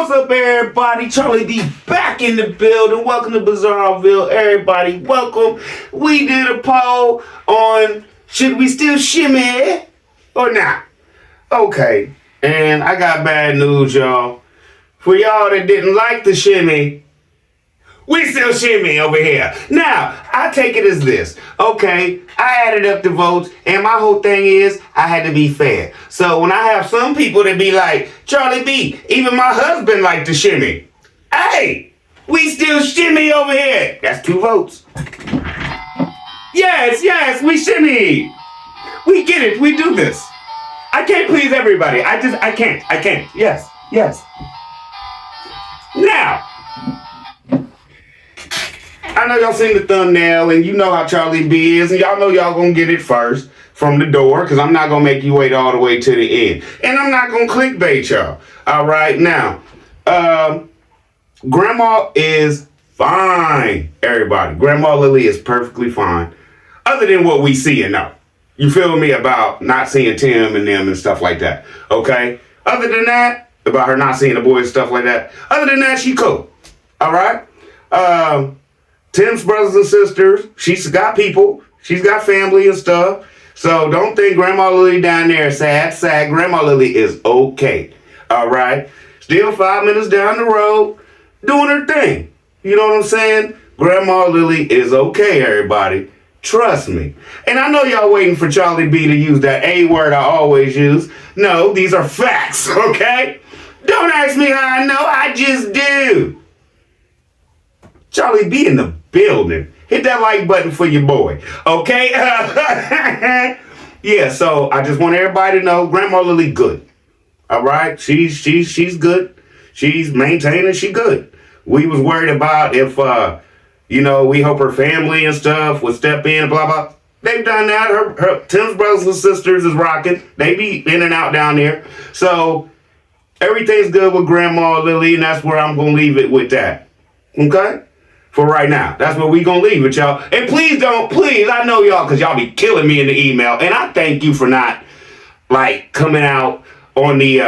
What's up, everybody? Charlie D back in the building. Welcome to Bizarreville, everybody. Welcome. We did a poll on should we still shimmy or not? Okay, and I got bad news, y'all. For y'all that didn't like the shimmy, we still shimmy over here. Now, I take it as this. Okay, I added up the votes, and my whole thing is I had to be fair. So when I have some people that be like, Charlie B, even my husband liked the shimmy. Hey, we still shimmy over here. That's 2 votes. Yes, we shimmy. We get it. We do this. I can't please everybody. I can't. Yes. Now, I know y'all seen the thumbnail and you know how Charlie B is, and y'all know y'all gonna get it first from the door, because I'm not gonna make you wait all the way to the end. And I'm not gonna clickbait y'all. Alright, now, Grandma is fine, everybody. Grandma Lily is perfectly fine. Other than what we see and know. You feel me? About not seeing Tim and them and stuff like that. Okay? Other than that, about her not seeing the boys and stuff like that. Other than that, she cool. Alright? Tim's brothers and sisters, she's got people, she's got family and stuff. So don't think Grandma Lily down there is sad. Grandma Lily is okay. All right. Still 5 minutes down the road, doing her thing. You know what I'm saying? Grandma Lily is okay, everybody. Trust me. And I know y'all waiting for Charlie B to use that A word I always use. No, these are facts, okay? Don't ask me how I know, I just do. Charlie B in the building. Hit that like button for your boy. Okay? Yeah, so I just want everybody to know Grandma Lily good. Alright? She's good. She's maintaining, she good. We was worried about if we hope her family and stuff would step in, blah blah. They've done that. Her Tim's brothers and sisters is rocking. They be in and out down there. So everything's good with Grandma Lily, and that's where I'm gonna leave it with that. Okay? For right now. That's where we gonna leave it, y'all. And please, I know y'all, because y'all be killing me in the email. And I thank you for not, coming out on the,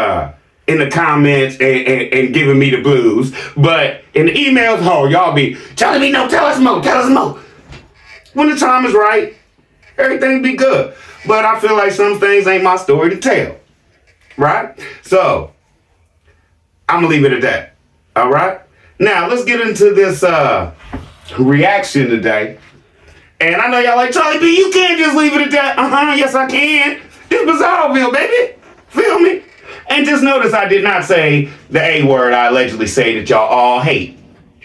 in the comments and giving me the blues. But in the emails, y'all be, Charlie B, no, tell us more. When the time is right, everything be good. But I feel like some things ain't my story to tell. Right? So, I'm gonna leave it at that. All right? Now, let's get into this reaction today. And I know y'all like, Charlie B, you can't just leave it at that. Yes I can. This Bizarreville, baby. Feel me? And just notice I did not say the A word I allegedly say that y'all all hate.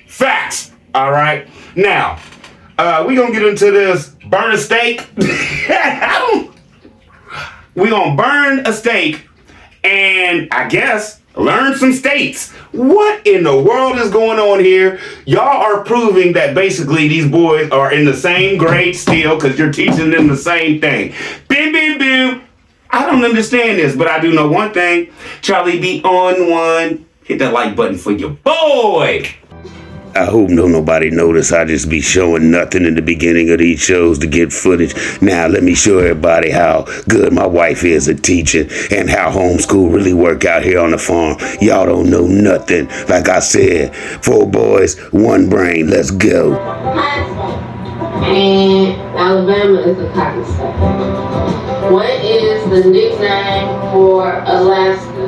Facts. All right? Now, we gonna get into this burn a steak. We gonna burn a steak and I guess learn some states. What in the world is going on here? Y'all are proving that basically these boys are in the same grade still because you're teaching them the same thing. Bim. I don't understand this, but I do know one thing. Charlie B on one. Hit that like button for your boy. I hope nobody notice I just be showing nothing in the beginning of these shows to get footage. Now let me show everybody how good my wife is at teaching and how homeschool really work out here on the farm. Y'all don't know nothing. Like I said, 4 boys, 1 brain. Let's go. And Alabama is a cotton state. What is the nickname for Alaska?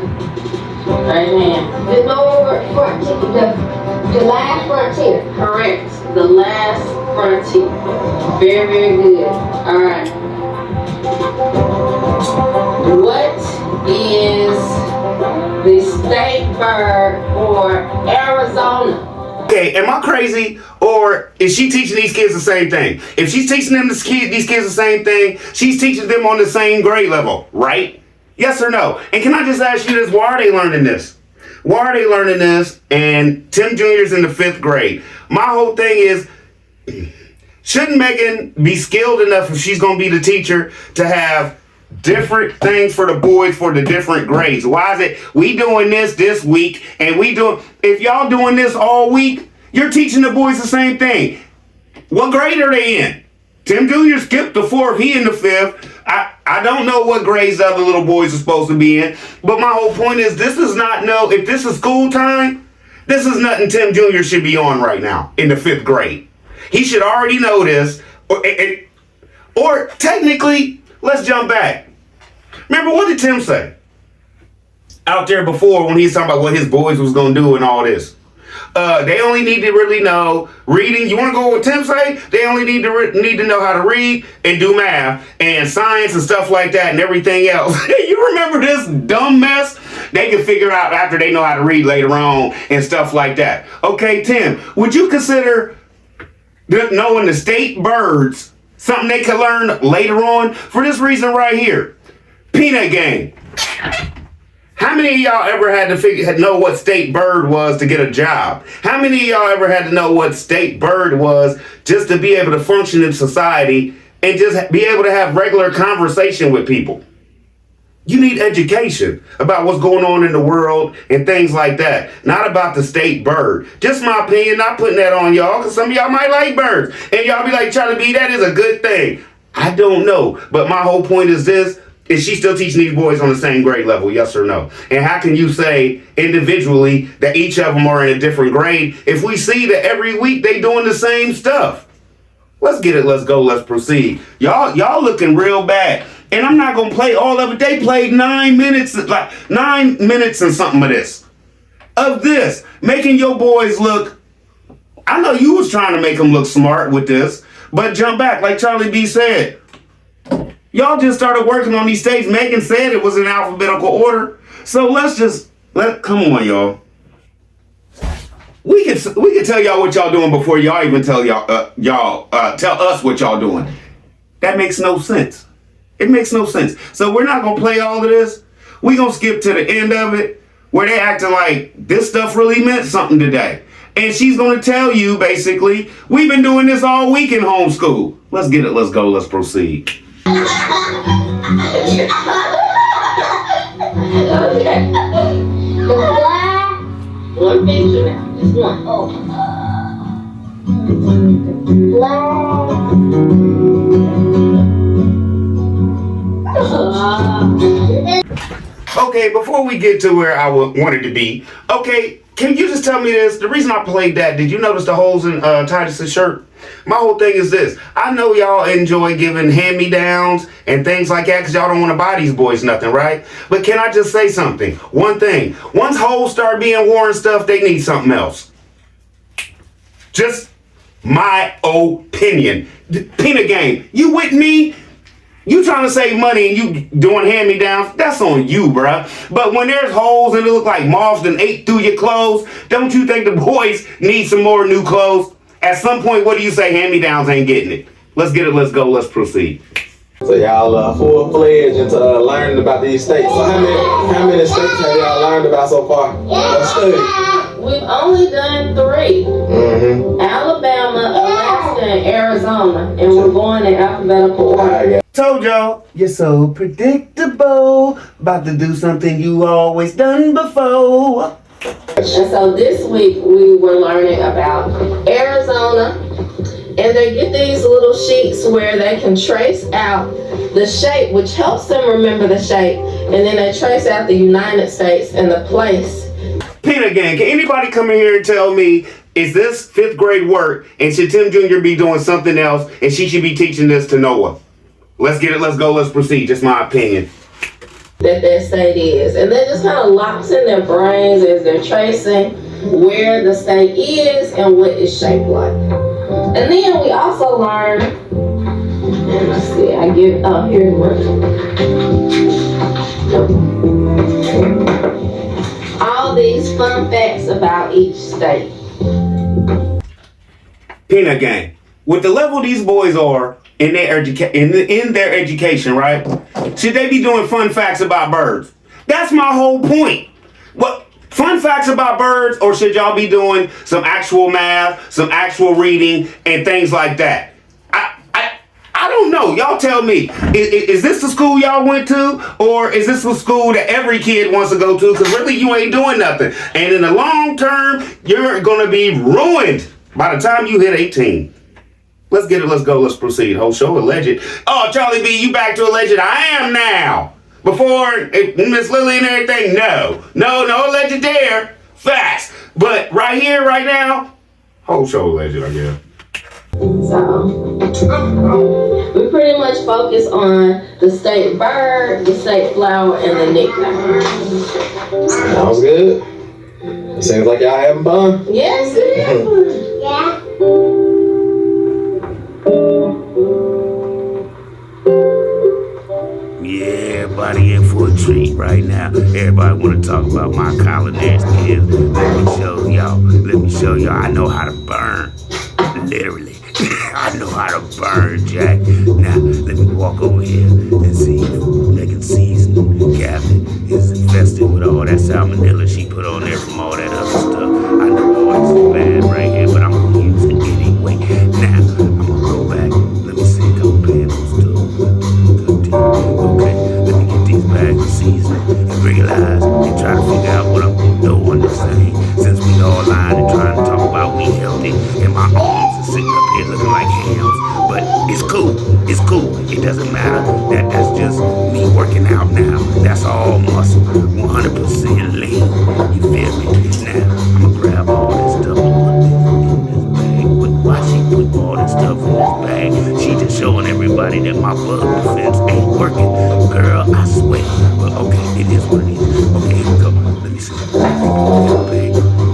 Right hand. The lower frontier. The last frontier. Correct. The last frontier. Very, very good. All right. What is the state bird for Arizona? Okay, am I crazy, or is she teaching these kids the same thing? If she's teaching them these kids the same thing, she's teaching them on the same grade level, right? Yes or no? And can I just ask you this, why are they learning this? Why are they learning this? And Tim Jr.'s in the 5th grade. My whole thing is, shouldn't Megan be skilled enough if she's going to be the teacher to have different things for the boys for the different grades? Why is it we doing this week and if y'all doing this all week, you're teaching the boys the same thing. What grade are they in? Tim Jr. skipped the 4th, he in the 5th. I don't know what grades the other little boys are supposed to be in, but my whole point is this is not if this is school time, this is nothing Tim Jr. should be on right now in the 5th grade. He should already know this, or technically, let's jump back. Remember, what did Tim say out there before when he's talking about what his boys was going to do and all this? They only need to really know reading. You want to go with Tim say? They only need to know how to read and do math and science and stuff like that and everything else. You remember this dumb mess? They can figure out after they know how to read later on and stuff like that. Okay, Tim, would you consider knowing the state birds something they could learn later on? For this reason right here, peanut game. How many of y'all ever had to know what state bird was to get a job? How many of y'all ever had to know what state bird was just to be able to function in society and just be able to have regular conversation with people? You need education about what's going on in the world and things like that. Not about the state bird. Just my opinion, not putting that on y'all, because some of y'all might like birds. And y'all be like, Charlie B, that is a good thing. I don't know. But my whole point is this. Is she still teaching these boys on the same grade level, yes or no? And how can you say individually that each of them are in a different grade if we see that every week they doing the same stuff? Let's get it, let's go, let's proceed. Y'all looking real bad. And I'm not gonna play all of it. They played 9 minutes, like 9 minutes and something of this. Of this, making your boys look, I know you was trying to make them look smart with this, but jump back, like Charlie B said. Y'all just started working on these states. Megan said it was in alphabetical order. So come on, y'all. We can tell y'all what y'all doing before y'all even tell tell us what y'all doing. That makes no sense. It makes no sense. So we're not gonna play all of this. We're gonna skip to the end of it where they acting like this stuff really meant something today. And she's gonna tell you basically, we've been doing this all week in homeschool. Let's get it, let's go, let's proceed. Okay. The flag. One picture now. Just one. Oh. Okay, before we get to where I wanted to be, okay, can you just tell me this? The reason I played that, did you notice the holes in Titus's shirt? My whole thing is this. I know y'all enjoy giving hand-me-downs and things like that because y'all don't want to buy these boys nothing, right? But can I just say something? One thing. Once holes start being worn stuff, they need something else. Just my opinion. Peanut game. You with me? You trying to save money and you doing hand-me-downs, that's on you, bruh. But when there's holes and it look like moths and ate through your clothes, don't you think the boys need some more new clothes? At some point, what do you say? Hand-me-downs ain't getting it. Let's get it, let's go, let's proceed. So y'all full-fledged into learning about these states. So how many states have y'all learned about so far? We've only done 3. Mm-hmm. Alabama, Alaska, and Arizona. And we're going in alphabetical order. Told y'all, you're so predictable. About to do something you always done before. And so this week we were learning about Arizona. And they get these little sheets where they can trace out the shape, which helps them remember the shape. And then they trace out the United States and the place. Peanut gang, can anybody come in here and tell me, is this 5th grade work and should Tim Jr. be doing something else and she should be teaching this to Noah? Let's get it, let's go, let's proceed. Just my opinion. That state is. And that just kind of locks in their brains as they're tracing where the state is and what it's shaped like. And then we also learn, and let's see, here's all these fun facts about each state. Peanut gang, with the level these boys are in their education, right? Should they be doing fun facts about birds? That's my whole point. What fun facts about birds, or should y'all be doing some actual math, some actual reading, and things like that? I don't know. Y'all tell me. Is this the school y'all went to, or is this the school that every kid wants to go to? Because really, you ain't doing nothing. And in the long term, you're gonna be ruined by the time you hit 18. Let's get it. Let's go. Let's proceed. Whole show alleged. Oh, Charlie B, you back to alleged? I am now. Before Miss Lily and everything, no alleged there. Facts. But right here, right now, whole show alleged, I guess. So we pretty much focus on the state bird, the state flower, and the nickname. Sounds good. Seems like y'all having fun. Yes, it is. Yeah. Yeah, everybody in for a treat right now. Everybody want to talk about my culinary skills. Let me show y'all. I know how to burn. Literally. I know how to burn, Jack. Now, let me walk over here and see if making seasoning cabinet is infested with all that salmonella she put on there from all that other stuff. I know all this is bad right here, but I'm going to use it anyway. Now, I'm going to go back. Let me see a couple pans on stove. Okay, let me get these bags of seasoning and realize and try to figure out what I'm going to do on this thing. Since we all lying and trying to talk about we healthy and my arms are sitting up here looking like hams. But it's cool. It's cool. It doesn't matter. That's just me working out now. That's all muscle. 100% lean. You feel me? Now, I'm going to grab all this stuff and put this in this bag. But why she put all this stuff in this bag? She just showing everybody that my bug defense ain't working. Girl, I swear. But okay, it is what it is. Okay, here we go. Let me see. I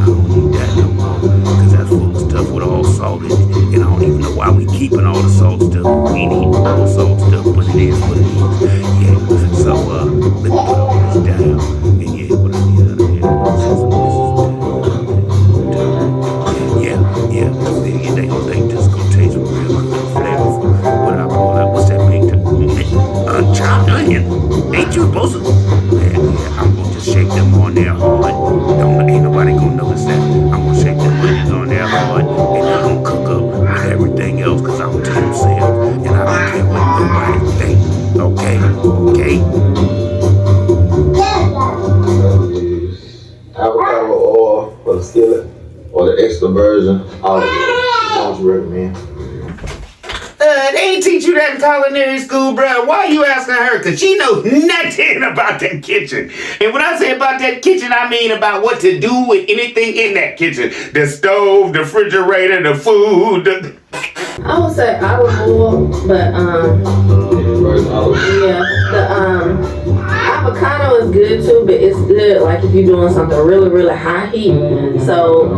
don't need that no more. Because that's full of stuff with all salt in it. And I don't even know why we keeping all the salt stuff. We ain't eating all the salt stuff, but it is what it is. Yeah, so let me put all this down. And yeah, what I need out of here. Yeah, they just gonna taste real good, flavorful. What I call that? What's that big chopped onion? Ain't you supposed to? Yeah, I'm gonna just shake them on there hard. Ain't nobody gonna notice that. I'm gonna shake them onions on there hard, and I'm gonna cook up with everything else, cause I'm team sales, and I don't care what nobody think. Okay? Avocado oil for the skillet or the extra virgin olive oil. What would you recommend? They ain't teach you that in culinary school, bro. Why are you asking her? Because she knows nothing about that kitchen. And when I say about that kitchen, I mean about what to do with anything in that kitchen. The stove, the refrigerator, the food. I would say olive oil, but the avocado is good too, but it's good like if you're doing something really, really high heat. So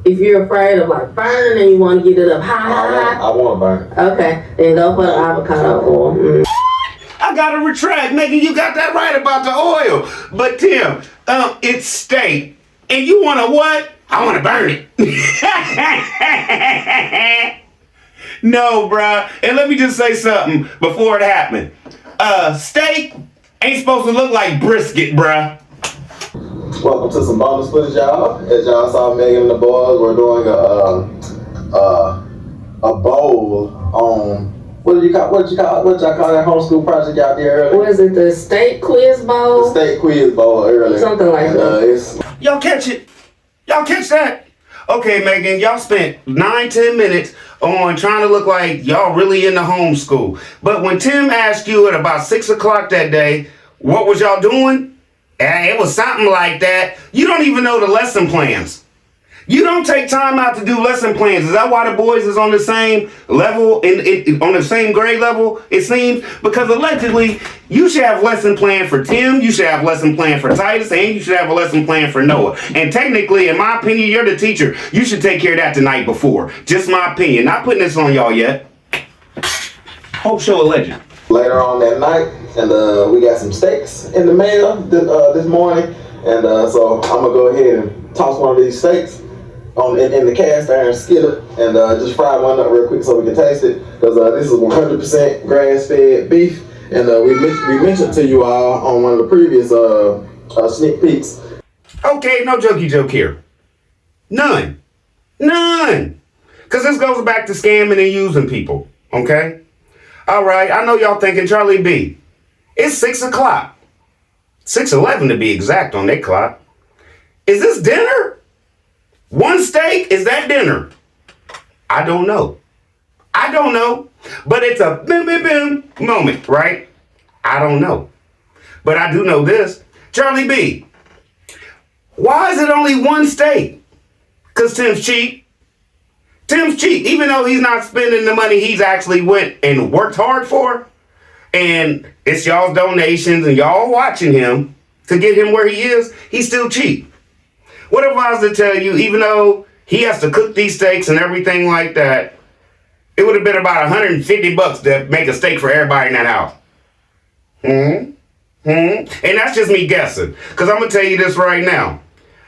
if you're afraid of like burning and you want to get it up high, I want to burn. Okay, then go for the avocado oil. I gotta retract, Megan. You got that right about the oil. But Tim, it's steak, and you want to what? I want to burn it. No, bruh. And let me just say something before it happened. Steak ain't supposed to look like brisket, bruh. Welcome to some bonus footage, y'all. As y'all saw, Megan and the boys were doing a bowl on what y'all call that homeschool project out there earlier? What is it? The state quiz bowl? The state quiz bowl earlier. Something like that. Y'all catch it? Y'all catch that? Okay, Megan, y'all spent 9-10 minutes on trying to look like y'all really in the homeschool. But when Tim asked you at about 6 o'clock that day, what was y'all doing? It was something like that. You don't even know the lesson plans. You don't take time out to do lesson plans. Is that why the boys is on the same level, on the same grade level, it seems? Because allegedly, you should have lesson plan for Tim, you should have lesson plan for Titus, and you should have a lesson plan for Noah. And technically, in my opinion, you're the teacher. You should take care of that the night before. Just my opinion. Not putting this on y'all yet. Hope show a legend. Later on that night, and we got some steaks in the mail this morning. And so I'm going to go ahead and toss one of these steaks in the cast iron skillet and just fry one up real quick so we can taste it, because this is 100% grass-fed beef, and we mentioned to you all on one of the previous sneak peeks. Okay, no jokey joke here. None. Because this goes back to scamming and using people, okay? All right, I know y'all thinking Charlie B. It's 6 o'clock. 6:11 to be exact on that clock. Is this dinner? One steak, is that dinner? I don't know. I don't know. But it's a boom, boom, boom moment, right? I don't know. But I do know this. Charlie B, why is it only one steak? Because Tim's cheap. Tim's cheap. Even though he's not spending the money he's actually went and worked hard for. And it's y'all's donations and y'all watching him to get him where he is, he's still cheap. What if I was to tell you, even though he has to cook these steaks and everything like that, it would have been about $150 to make a steak for everybody in that house. And that's just me guessing. Because I'm going to tell you this right now.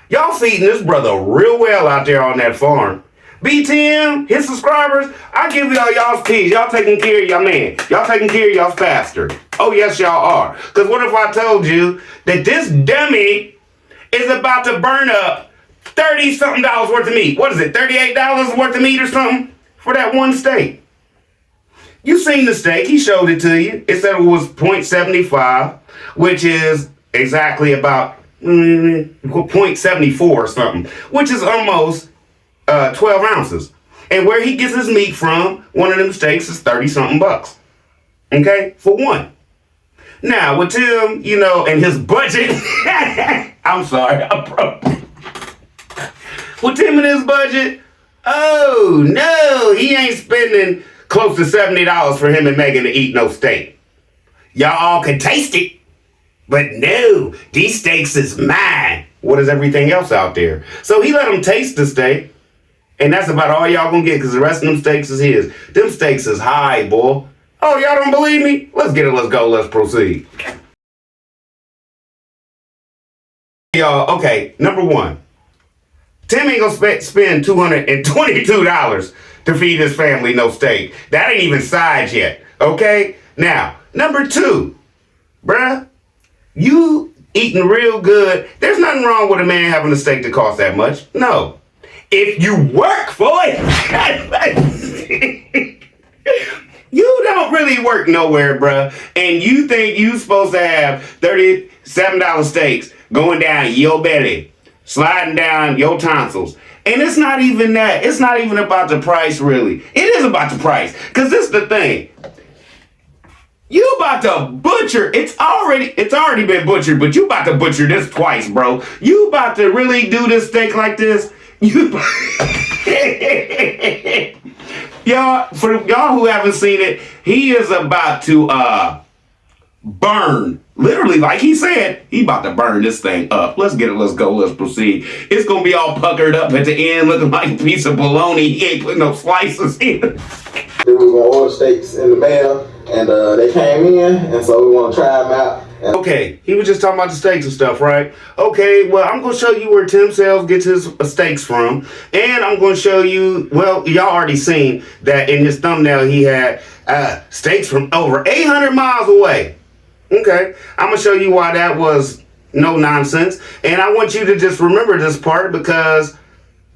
Y'all feeding this brother real well out there on that farm. BTM, his subscribers, I give y'all's peace. Y'all taking care of y'all man. Y'all taking care of y'all's pastor. Oh, yes, y'all are. Because what if I told you that this dummy is about to burn up $30-something worth of meat? What is it, $38 worth of meat or something for that one steak? You seen the steak. He showed it to you. It said it was 0.75, which is exactly about 0.74 or something, which is almost 12 ounces. And where he gets his meat from, one of them steaks is 30-something bucks. Okay? For one. Now, with Tim, you know, and his budget, I'm sorry, I'm broke. With Tim and his budget, oh no, he ain't spending close to $70 for him and Megan to eat no steak. Y'all all can taste it, but no, these steaks is mine. What is everything else out there? So he let them taste the steak, and that's about all y'all gonna get because the rest of them steaks is his. Them steaks is high, boy. Oh, y'all don't believe me? Let's get it, let's go, let's proceed. Y'all, okay, number one. Tim ain't gonna spend $222 to feed his family no steak. That ain't even sides yet, okay? Now, number two, bruh, you eating real good. There's nothing wrong with a man having a steak that costs that much. No. If you work for it, you don't really work nowhere, bruh. And you think you supposed to have $37 steaks going down your belly, sliding down your tonsils. And it's not even that. It's not even about the price, really. It is about the price. Because this is the thing. You about to butcher. It's already been butchered, but you about to butcher this twice, bro. You about to really do this steak like this? Y'all, for y'all who haven't seen it, he is about to burn. Literally, like he said, he about to burn this thing up. Let's get it, let's go, let's proceed. It's gonna be all puckered up at the end, looking like a piece of bologna. He ain't putting no slices in. We were gonna order steaks in the mail, and they came in, and so we want to try them out. Okay, he was just talking about the steaks and stuff, right? Okay, well, I'm going to show you where Tim Sales gets his steaks from. And I'm going to show you, well, y'all already seen that in his thumbnail he had steaks from over 800 miles away. Okay, I'm going to show you why that was no nonsense. And I want you to just remember this part because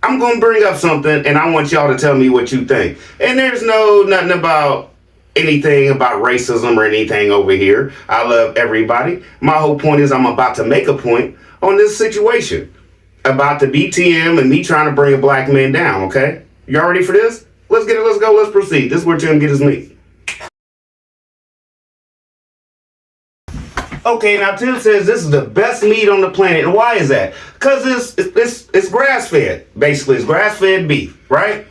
I'm going to bring up something and I want y'all to tell me what you think. And there's nothing about anything about racism or anything over here. I love everybody. My whole point is I'm about to make a point on this situation about the BTM and me trying to bring a black man down, okay? Y'all ready for this? Let's get it, let's go, let's proceed. This is where Tim get his meat. Okay, now Tim says this is the best meat on the planet. And why is that? Because it's grass-fed. Basically, it's grass-fed beef, right?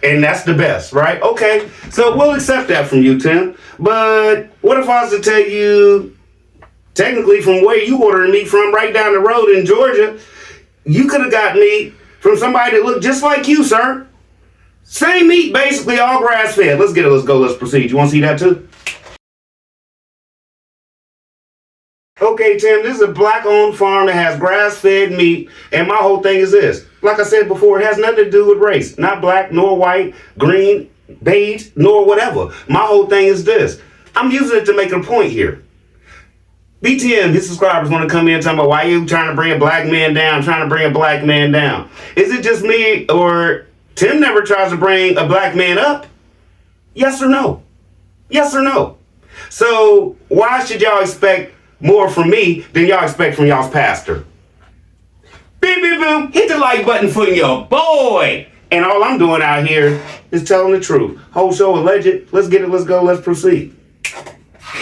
And that's the best, right? Okay, so we'll accept that from you, Tim. But what if I was to tell you, technically from where you ordering meat from, right down the road in Georgia, you could have got meat from somebody that looked just like you, sir. Same meat, basically, all grass-fed. Let's get it, let's go, let's proceed. You want to see that too? Okay, Tim, this is a black-owned farm that has grass-fed meat, and my whole thing is this. Like I said before, it has nothing to do with race. Not black, nor white, green, beige, nor whatever. My whole thing is this. I'm using it to make a point here. BTM, his subscribers want to come in and talk about why you trying to bring a black man down, trying to bring a black man down. Is it just me, or Tim never tries to bring a black man up? Yes or no? Yes or no? So why should y'all expect more from me than y'all expect from y'all's pastor? Beep, beep, boom. Hit the like button for your boy. And all I'm doing out here is telling the truth. Whole show alleged. Let's get it. Let's go. Let's proceed.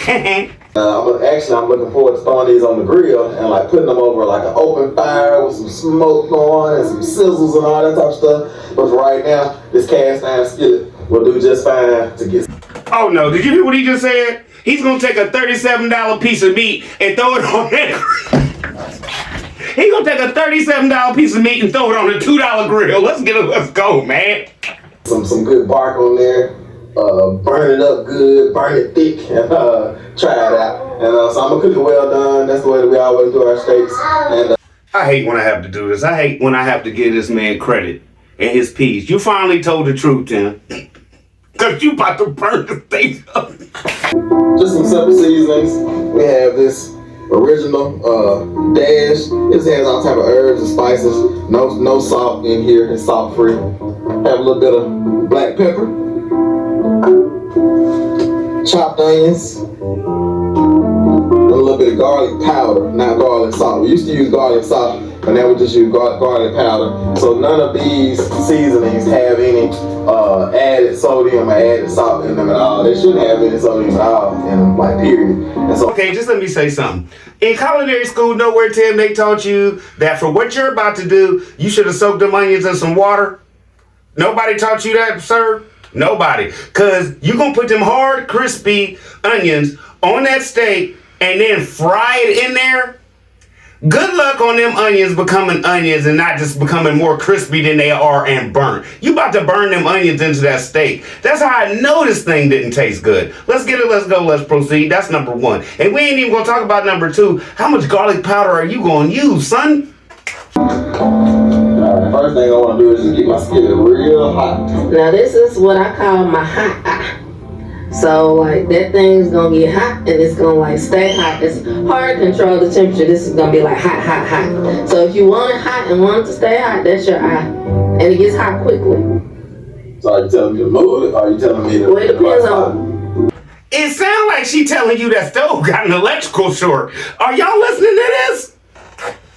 I'm looking forward to throwing these on the grill and like putting them over like an open fire with some smoke going and some sizzles and all that type of stuff. But for right now, this cast iron skillet will do just fine to get. Oh no, did you hear what he just said? He's gonna take a $37 piece of meat and throw it on that. He's gonna take a $37 piece of meat and throw it on a $2 grill. Let's go, man. Some good bark on there. Burn it up good, burn it thick, and try it out. And so I'm gonna cook it well done. That's the way that we always do our steaks. And I hate when I have to do this. I hate when I have to give this man credit and his piece. You finally told the truth, Tim. Cause you about to burn the steak up. Just some simple seasonings. We have this original dash. This has all type of herbs and spices. No salt in here. It's salt free. Have a little bit of black pepper, chopped onions, and a little bit of garlic powder, not garlic salt. We used to use garlic salt, but now we just use garlic powder. So none of these seasonings have any added sodium or added salt in them at all. They shouldn't have any sodium at all in them, like period. And so, okay, just let me say something. In culinary school, nowhere, Tim, they taught you that for what you're about to do, you should have soaked them onions in some water. Nobody taught you that, sir? Nobody. Because you're going to put them hard, crispy onions on that steak and then fry it in there. Good luck on them onions becoming onions and not just becoming more crispy than they are and burnt. You about to burn them onions into that steak. That's how I know this thing didn't taste good. Let's get it, let's go, let's proceed. That's number one. And we ain't even going to talk about number two. How much garlic powder are you going to use, son? first thing I want to do is just get my skillet real hot. Now this is what I call my hot eye. So like that thing's gonna get hot and it's gonna like stay hot. It's hard to control the temperature. This is gonna be like hot, hot, hot. So if you want it hot and want it to stay hot, that's your eye. And it gets hot quickly. So are you telling me to move it or are you telling me to... Well, it depends on... It sounds like she telling you that stove got an electrical short. Are y'all listening to this?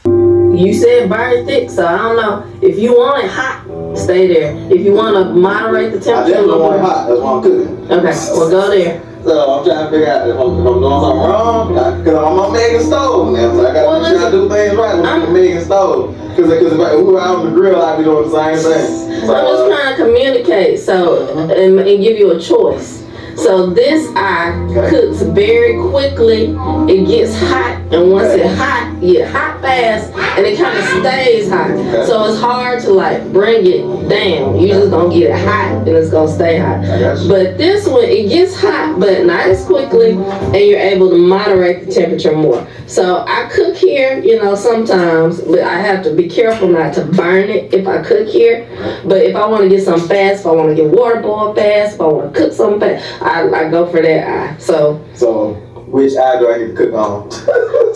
You said burn it thick, so I don't know. If you want it hot, stay there. If you want to moderate the temperature... I definitely want it hot. That's why I'm cooking. Okay, well go there. So I'm trying to figure out if I'm doing something wrong, because I'm on Megan's stove now, so I got to make sure I do things right when I'm on Megan's stove. Because if we were out on the grill, I'd be doing the same thing. So, I'm just trying to communicate, and give you a choice. So this eye cooks very quickly. It gets hot, and once it's hot, it gets hot fast, and it kind of stays hot. Okay. So it's hard to like bring it down. You just gonna get it hot, and it's gonna stay hot. But this one, it gets hot, but not as quickly, and you're able to moderate the temperature more. So I cook here, sometimes, but I have to be careful not to burn it if I cook here. But if I want to get something fast, if I want to get water boiled fast, if I want to cook something fast, I go for that eye. So which eye do I need to cook on?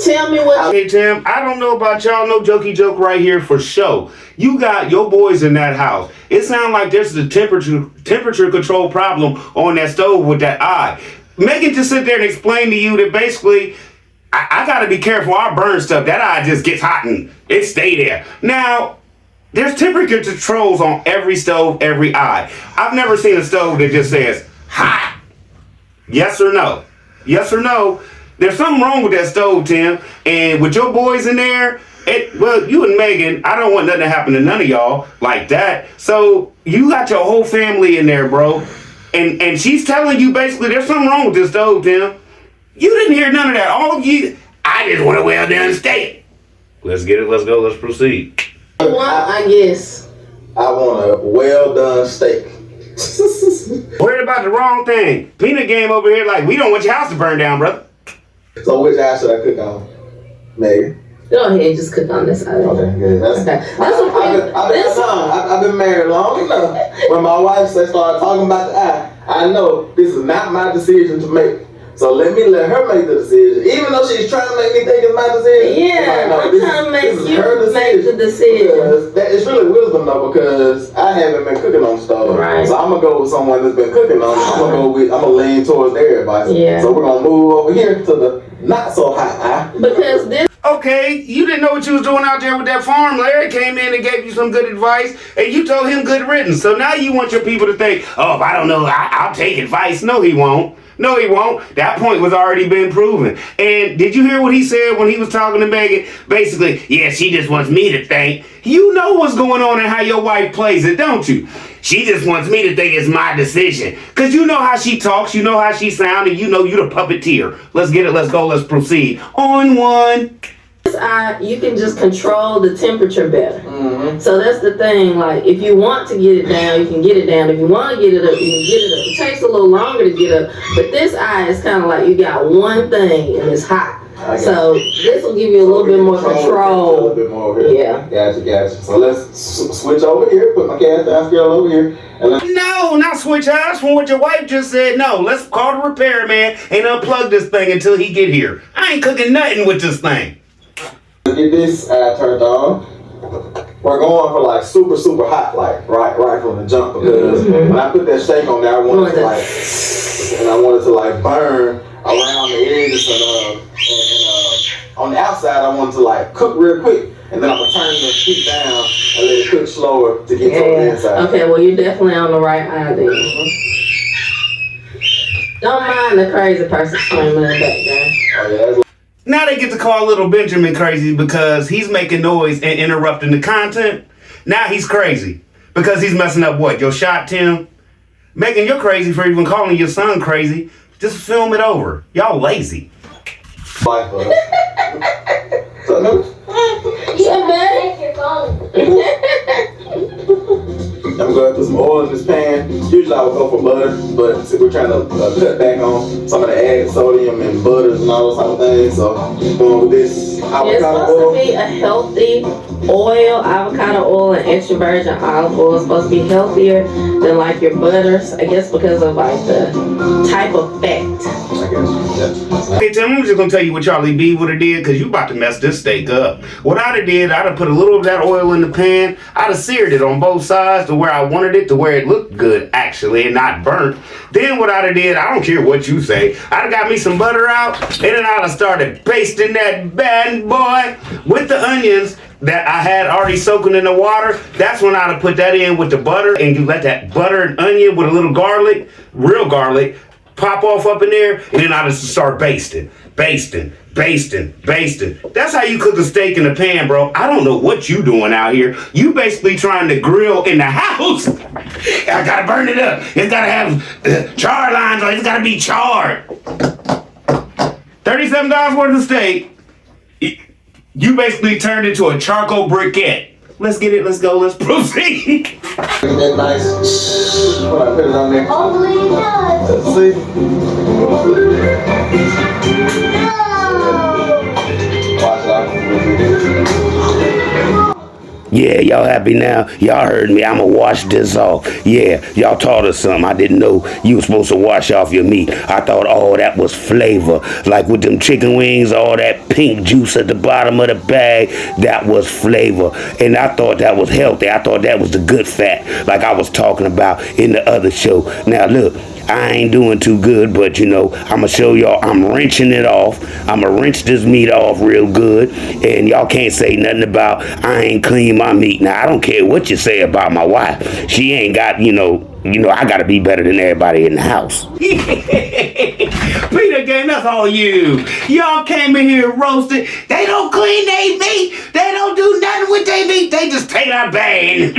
Tell me what. Hey Tim, I don't know about y'all. No jokey joke right here for show. You got your boys in that house. It sounds like there's a temperature control problem on that stove with that eye. Megan just sit there and explain to you that basically I got to be careful. I burn stuff. That eye just gets hot and it stay there. Now, there's temperature controls on every stove, every eye. I've never seen a stove that just says hot. Yes or no? Yes or no? There's something wrong with that stove, Tim. And with your boys in there, you and Megan, I don't want nothing to happen to none of y'all like that. So you got your whole family in there, bro. And she's telling you basically there's something wrong with this stove, Tim. You didn't hear none of that. All of you, I just want a well done steak. Let's get it. Let's go. Let's proceed. I guess. I want a well done steak. Worried about the wrong thing. Peanut game over here like, we don't want your house to burn down, brother. So which eye should I cook on? Megan? Go ahead, just cook on this eye. Okay, good. I've been married long enough. When my wife started talking about the eye, I know this is not my decision to make. So let her make the decision. Even though she's trying to make me think it's my decision. Yeah, I'm trying to make you make the decision. It's really wisdom though, because I haven't been cooking on the stove. Right. So I'm gonna go with someone that's been cooking on it. I'm gonna lean towards their advice. Yeah. So we're gonna move over here to not so hot. Because this Okay, you didn't know what you was doing out there with that farm. Larry came in and gave you some good advice, and you told him good riddance. So now you want your people to think, oh, if I don't know, I'll take advice. No, he won't. No, he won't. That point was already been proven. And did you hear what he said when he was talking to Megan? Basically, yeah, she just wants me to think. You know what's going on and how your wife plays it, don't you? She just wants me to think it's my decision. Because you know how she talks, you know how she sounds, and you know you the puppeteer. Let's get it, let's go, let's proceed. On one. eye, you can just control the temperature better. Mm-hmm. So that's the thing. Like, if you want to get it down, you can get it down. If you want to get it up, you can get it up. It takes a little longer to get up. But this eye is kind of like you got one thing and it's hot. So this will give you a little bit more control. A little bit more over here. Yeah. Gotcha. So let's switch over here. Put my cast iron scale over here. And No, not switch eyes from what your wife just said. No, let's call the repairman and unplug this thing until he get here. I ain't cooking nothing with this thing. get this eye turned on. We're going for like super hot, like right from the jump, because when I put that steak on there, I wanted to like burn around the edges and on the outside I wanted to like cook real quick, and then I'm gonna turn the heat down and let it cook slower to get to the inside. Okay, well you're definitely on the right eye then. Don't mind the crazy person screaming in the background. Oh yeah. That's Now they get to call little Benjamin crazy because he's making noise and interrupting the content. Now he's crazy because he's messing up what? Your shot, Tim? Megan, you're crazy for even calling your son crazy. Just film it over. Y'all lazy. life, bro. So, no. Yeah, man. Take your phone. I'm going to put some oil in this pan. Usually I would go for butter, but since we're trying to cut back on some of the added sodium and butters and all those type of things, so I'm going with this It's avocado supposed oil. to be a healthy oil. Avocado oil and extra virgin olive oil is supposed to be healthier than like your butters, I guess because of like the type of fat. I guess. Yeah. Hey Tim, I'm just gonna tell you what Charlie B would have did, cause you about to mess this steak up. What I'd have did, I'd have put a little of that oil in the pan. I'd have seared it on both sides to where I wanted it, to where it looked good actually and not burnt. Then what I'd have did, I don't care what you say, I'd have got me some butter out, and then I'd have started basting that bad boy with the onions that I had already soaking in the water. That's when I'd have put that in with the butter, and you let that butter and onion with a little garlic, real garlic, pop off up in there, and then I just start basting. That's how you cook a steak in a pan, bro. I don't know what you doing out here. You basically trying to grill in the house. I gotta burn it up. It's gotta have char lines, or it's gotta be charred. $37 worth of steak. You basically turned into a charcoal briquette. Let's get it, let's go, let's proceed. Get that nice. When I put it on there. Only does. Let's see. Watch out. Yeah, y'all happy now? Y'all heard me. I'ma wash this off. Yeah, y'all taught us something. I didn't know you were supposed to wash off your meat. I thought all that was flavor. Like with them chicken wings, all that pink juice at the bottom of the bag, that was flavor. And I thought that was healthy. I thought that was the good fat, like I was talking about in the other show. Now look, I ain't doing too good, but you know, I'ma show y'all I'm wrenching it off. I'ma wrench this meat off real good, and y'all can't say nothing about I ain't clean my meat. Now I don't care what you say about my wife. She ain't got, you know, I gotta be better than everybody in the house. Peter gang, that's all you. Y'all came in here roasted. They don't clean their meat. They don't do nothing with their meat. They just take our bang.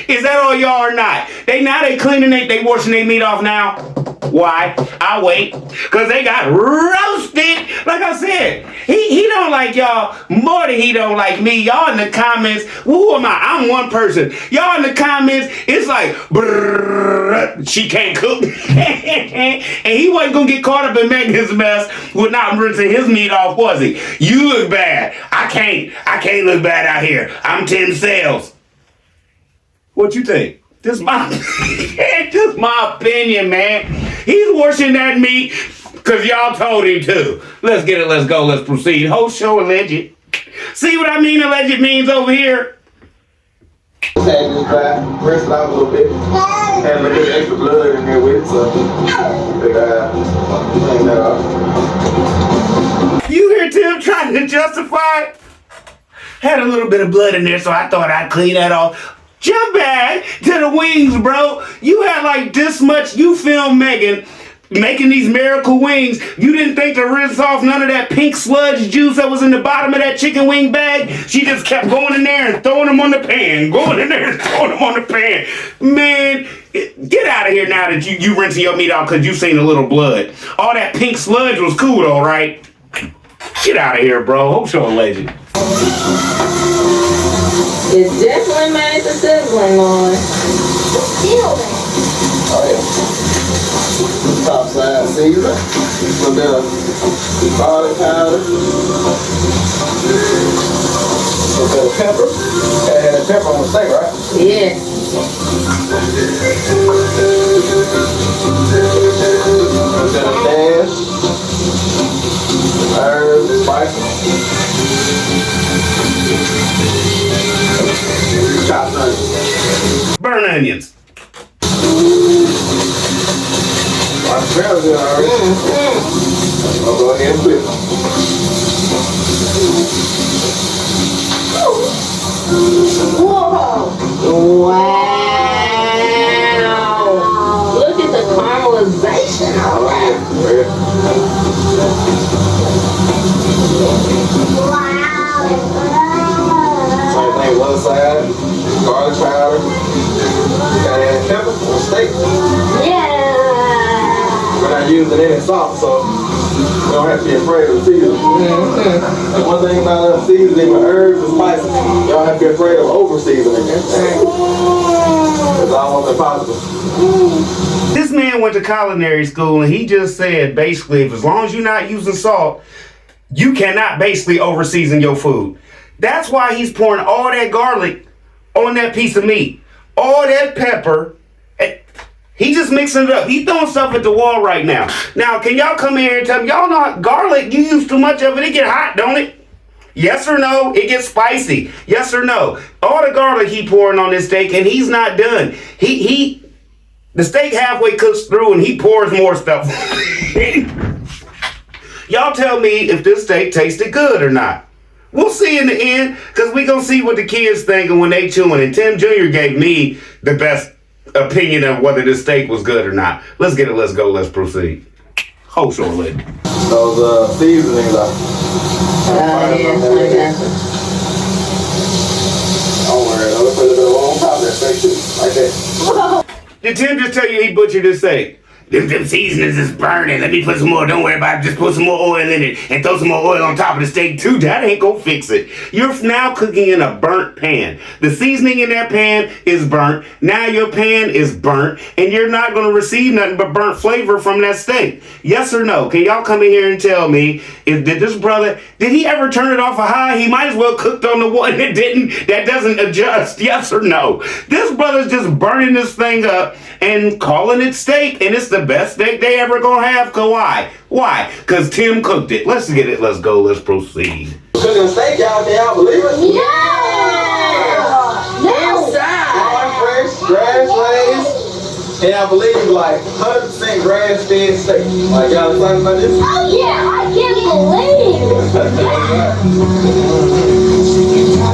Is that all y'all or not? They cleaning they washing their meat off now. Why? I'll wait. Cause they got roasted. Like I said, he don't like y'all more than he don't like me. Y'all in the comments, who am I? I'm one person. Y'all in the comments, it's like, brrr, she can't cook. And he wasn't gonna get caught up in making his mess with not rinsing his meat off, was he? You look bad. I can't look bad out here. I'm Tim Sales. What you think? This my opinion, man. He's washing that meat because y'all told him to. Let's get it, let's go, let's proceed. Whole show alleged. See what I mean alleged means over here? Just had this dry, rinse it out a little bit. Had a little bit of extra blood in there with it, so clean that off. You hear Tim trying to justify it? Had a little bit of blood in there, so I thought I'd clean that off. Jump back to the wings, bro. You had like this much. You filmed Megan making these miracle wings. You didn't think to rinse off none of that pink sludge juice that was in the bottom of that chicken wing bag. She just kept going in there and throwing them on the pan. Going in there and throwing them on the pan. Man, get out of here now that you rinsing your meat off because you seen a little blood. All that pink sludge was cool though, right? Get out of here, bro. Hope you're a legend. It definitely made the sizzling noise. Oh yeah. Top side season. A little bit of garlic powder. A little bit of pepper. And pepper on the steak, right? Yeah. A bit of dash. Herbs, spices. Chopped onions. Burn onions. I smell good already. I'll go ahead and flip them. Whoa. Wow. Look at the caramelization on that. Same thing, one side, garlic powder, and pepper on steak. Yeah. We're not using any salt, so we don't have to be afraid of seasoning. And one thing about seasoning with herbs and spices, you don't have to be afraid of over seasoning. It's almost impossible. This man went to culinary school and he just said basically, if as long as you're not using salt, you cannot basically over season your food. That's why he's pouring all that garlic on that piece of meat, all that pepper. He just mixing it up. He's throwing stuff at the wall right now. Now, can y'all come here and tell me, y'all know garlic, you use too much of it, it get hot, don't it? Yes or no? It gets spicy. Yes or no? All the garlic he pouring on this steak and he's not done. The steak halfway cooks through and he pours more stuff. Y'all tell me if this steak tasted good or not. We'll see in the end, because we gonna see what the kids thinking when they chewing. And Tim Jr. gave me the best opinion of whether this steak was good or not. Let's get it, let's go, let's proceed. Hold short lid. Those seasonings are. Don't worry, let's put it on top of that steak too, like that. Did Tim just tell you he butchered his steak? Them seasonings is burning. Let me put some more. Don't worry about it. Just put some more oil in it and throw some more oil on top of the steak too. That ain't gonna fix it. You're now cooking in a burnt pan. The seasoning in that pan is burnt. Now your pan is burnt and you're not gonna receive nothing but burnt flavor from that steak. Yes or no? Can y'all come in here and tell me, did this brother, did he ever turn it off a high? He might as well cooked on the one that doesn't adjust. Yes or no? This brother's just burning this thing up and calling it steak, and it's the best steak they ever gonna have. Why? Why? Because Tim cooked it. Let's get it. Let's go. Let's proceed. Cooking steak, y'all, can y'all believe it? Farm fresh, grass raised. Can y'all believe like 100% grass fed steak? Like y'all excited about this? Oh yeah, I can't believe it.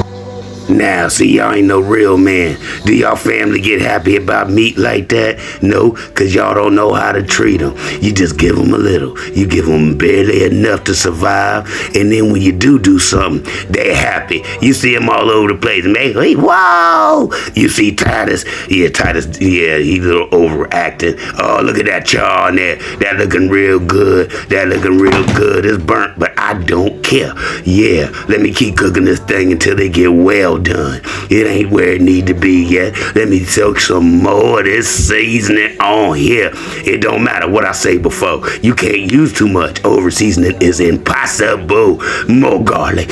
Now, see, y'all ain't no real man. Do y'all family get happy about meat like that? No, because y'all don't know how to treat them. You just give them a little. You give them barely enough to survive. And then when you do something, they're happy. You see them all over the place. Man, hey, wow! You see Titus. Yeah, he's a little overacting. Oh, look at that char on there. That looking real good. It's burnt, but I don't care. Yeah, let me keep cooking this thing until they get well done. It ain't where it need to be yet. Let me soak some more of this seasoning on here. It don't matter what I say before. You can't use too much. Over seasoning is impossible. More garlic.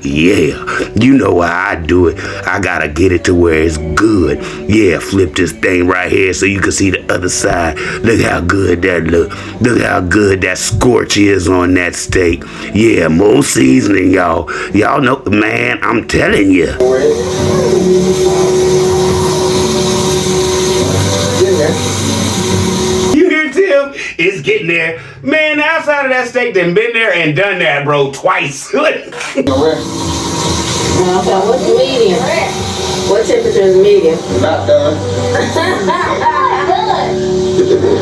Yeah. You know how I do it. I gotta get it to where it's good. Yeah, flip this thing right here so you can see the other side. Look how good that look. Look how good that scorch is on that steak. Yeah, more seasoning, y'all. Y'all know, man, I'm telling telling you. You hear Tim? It's getting there. Man, outside of that steak, done been there and done that, bro, twice. Okay, what's medium? What temperature is medium? Not done.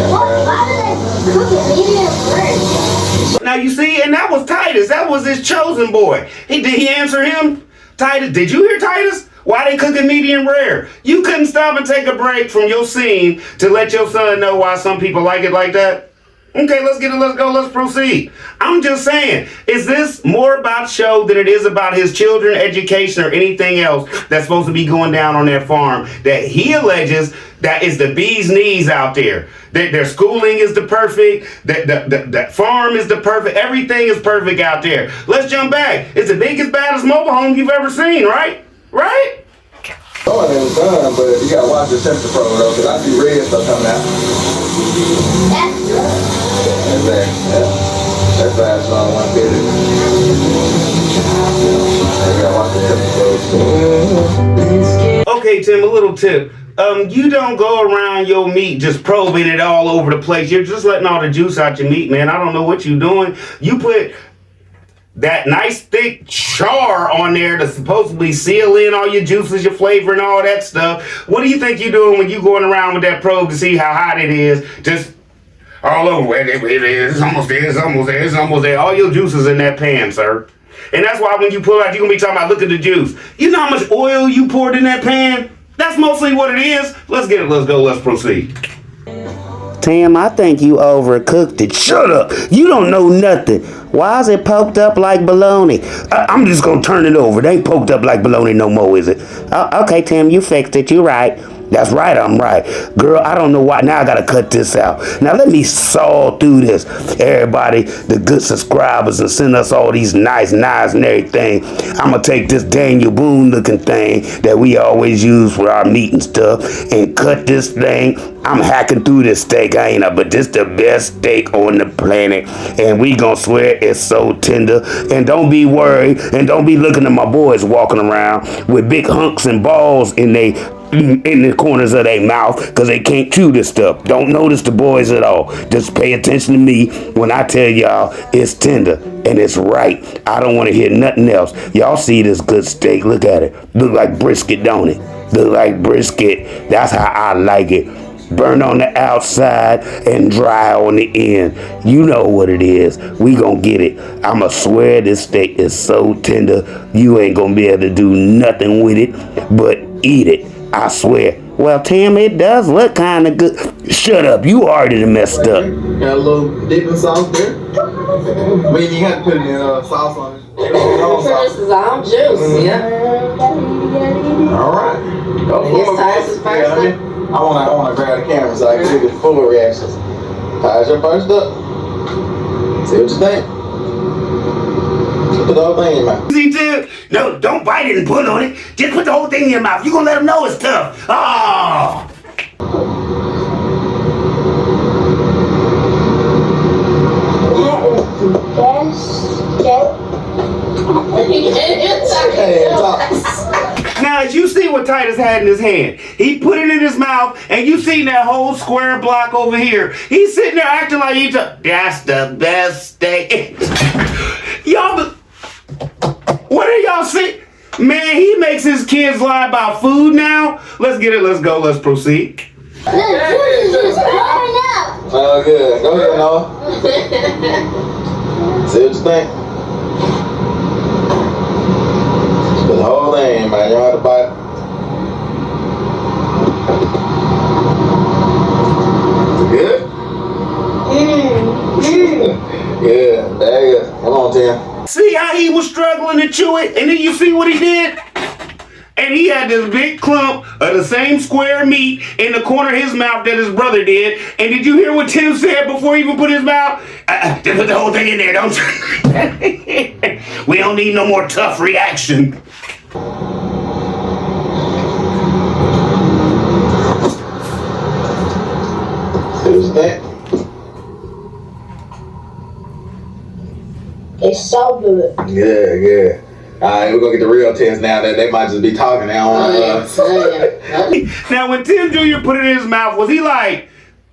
Why did they cook it medium rare? Now you see, and that was Titus. That was his chosen boy. Did he answer him? Titus, did you hear Titus? Why they cooking medium rare? You couldn't stop and take a break from your scene to let your son know why some people like it like that? Okay, let's get it, let's go, let's proceed. I'm just saying, is this more about show than it is about his children, education, or anything else that's supposed to be going down on that farm that he alleges that is the bee's knees out there? That their schooling is the perfect, that farm is the perfect, everything is perfect out there. Let's jump back. It's the biggest, baddest mobile home you've ever seen, right? Right? Oh, it was done, but you gotta watch the temperature probe though, because I see red stuff coming out. That's good. That's that, yeah. That's fast on 150. You gotta watch the temperature probe. Okay, Tim, a little tip. You don't go around your meat just probing it all over the place. You're just letting all the juice out your meat, man. I don't know what you're doing. You put that nice thick char on there to supposedly seal in all your juices, your flavor, and all that stuff. What do you think you're doing when you going around with that probe to see how hot it is? Just all over it is. It's almost there. It's almost there. It's almost there. All your juices in that pan, sir. And that's why when you pull out, you're gonna be talking about look at the juice. You know how much oil you poured in that pan? That's mostly what it is. Let's get it. Let's go. Let's proceed. Tim, I think you overcooked it. Shut up. You don't know nothing. Why is it poked up like bologna? I'm just going to turn it over. It ain't poked up like bologna no more, is it? Okay, Tim, you fixed it. You right. That's right, I'm right. Girl, I don't know why. Now I got to cut this out. Now let me saw through this. Everybody, the good subscribers, and send us all these nice knives and everything. I'm going to take this Daniel Boone looking thing that we always use for our meat and stuff and cut this thing. I'm hacking through this steak, I ain't, but this the best steak on the planet. And we gonna swear it's so tender. And don't be worried, and don't be looking at my boys walking around with big hunks and balls in the corners of their mouth because they can't chew this stuff. Don't notice the boys at all. Just pay attention to me when I tell y'all it's tender and it's right. I don't want to hear nothing else. Y'all see this good steak. Look at it. Look like brisket, don't it? Look like brisket. That's how I like it. Burn on the outside and dry on the end. You know what it is. We gonna get it. I'ma swear this steak is so tender, you ain't gonna be able to do nothing with it but eat it. I swear. Well, Tim, it does look kind of good. Shut up. You already done messed up. Got a little dipping sauce there. I mean, you have to put it in sauce on it. This is all juice, yeah. All right. Go for It's Titus' first I wanna grab the camera so I can see the full reactions. Titus, your first up. See what you think. Put the whole thing in your mouth. See, Tim? No, don't bite it and put it on it. Just put the whole thing in your mouth. You gonna let them know it's tough. Oh! Now, as you see what Titus had in his hand, he put it in his mouth, and you seen that whole square block over here. He's sitting there acting like that's the best steak. Y'all, what are y'all see? Man, he makes his kids lie about food now. Let's get it. Let's go. Let's proceed. The juice is just pouring out. Oh, good. Go ahead, Noah. See what you think. Put the whole thing, man. You don't have to bite. Is it good? Yeah, there you go. Come on, Tim. See how he was struggling to chew it? And then you see what he did? And he had this big clump of the same square meat in the corner of his mouth that his brother did. And did you hear what Tim said before he even put his mouth? Just put the whole thing in there, don't you? We don't need no more tough reaction. Who's that? It's so good. Yeah. Alright, we're gonna get the real test now. That they might just be talking now. Now, when Tim Jr. put it in his mouth, was he like,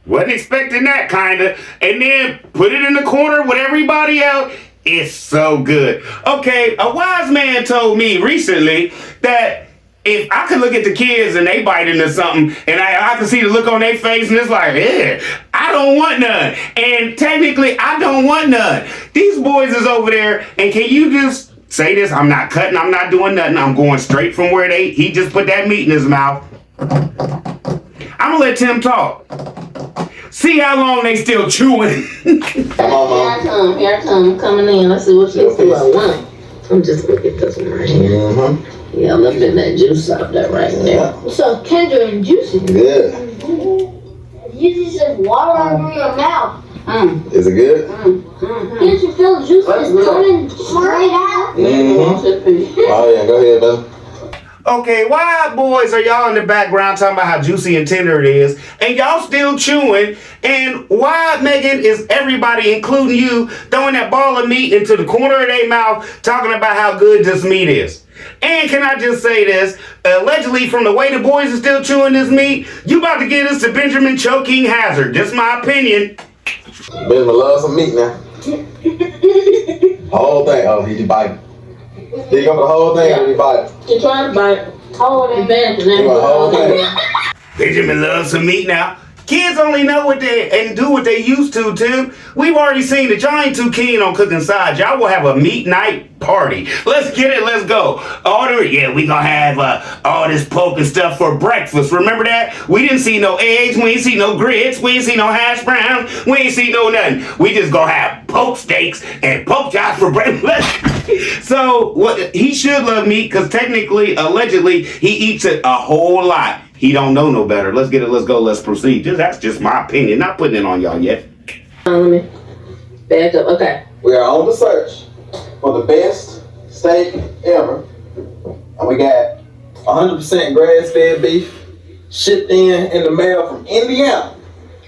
wasn't expecting that kinda, and then put it in the corner with everybody else? It's so good. Okay, a wise man told me recently that if I could look at the kids and they bite into something and I can see the look on their face and it's like, I don't want none. And technically, I don't want none. These boys is over there, and can you just say this? I'm not cutting, I'm not doing nothing. I'm going straight from where he just put that meat in his mouth. I'm gonna let Tim talk. See how long they still chewing. Come on, Mom. Here I come, coming in. Let's see what you do I want. I'm just gonna get this one right here. Mm-hmm. Yeah, I'm looking at that juice out there right there. So tender and juicy. Good. Usually says water over your mouth. Is it good? Can't you feel the juice is coming straight out? Oh yeah, go ahead, baby. Okay, why boys are y'all in the background talking about how juicy and tender it is, and y'all still chewing? And why, Megan, is everybody, including you, throwing that ball of meat into the corner of their mouth, talking about how good this meat is? And can I just say this? Allegedly, from the way the boys are still chewing this meat, you about to get us to Benjamin choking hazard. Just my opinion. Benjamin loves some meat now. Whole thing. Oh, he biting. Did you go for the whole thing or he biting? You're trying to bite. Hold it. You want the whole thing? Benjamin loves some meat now. Kids only know what they and do what they used to, Tim. We've already seen that y'all ain't too keen on cooking sides. Y'all will have a meat night party. Let's get it, let's go. Order it. Yeah, we gonna have all this pork and stuff for breakfast. Remember that? We didn't see no eggs, we ain't see no grits, we ain't see no hash browns, we ain't see no nothing. We just gonna have pork steaks and pork chops for breakfast. So what he should love meat, because technically, allegedly, he eats it a whole lot. He don't know no better. Let's get it, let's go, let's proceed. That's just my opinion. Not putting it on y'all yet. Let me back up. Okay. We are on the search for the best steak ever. And we got 100% grass-fed beef shipped in the mail from Indiana.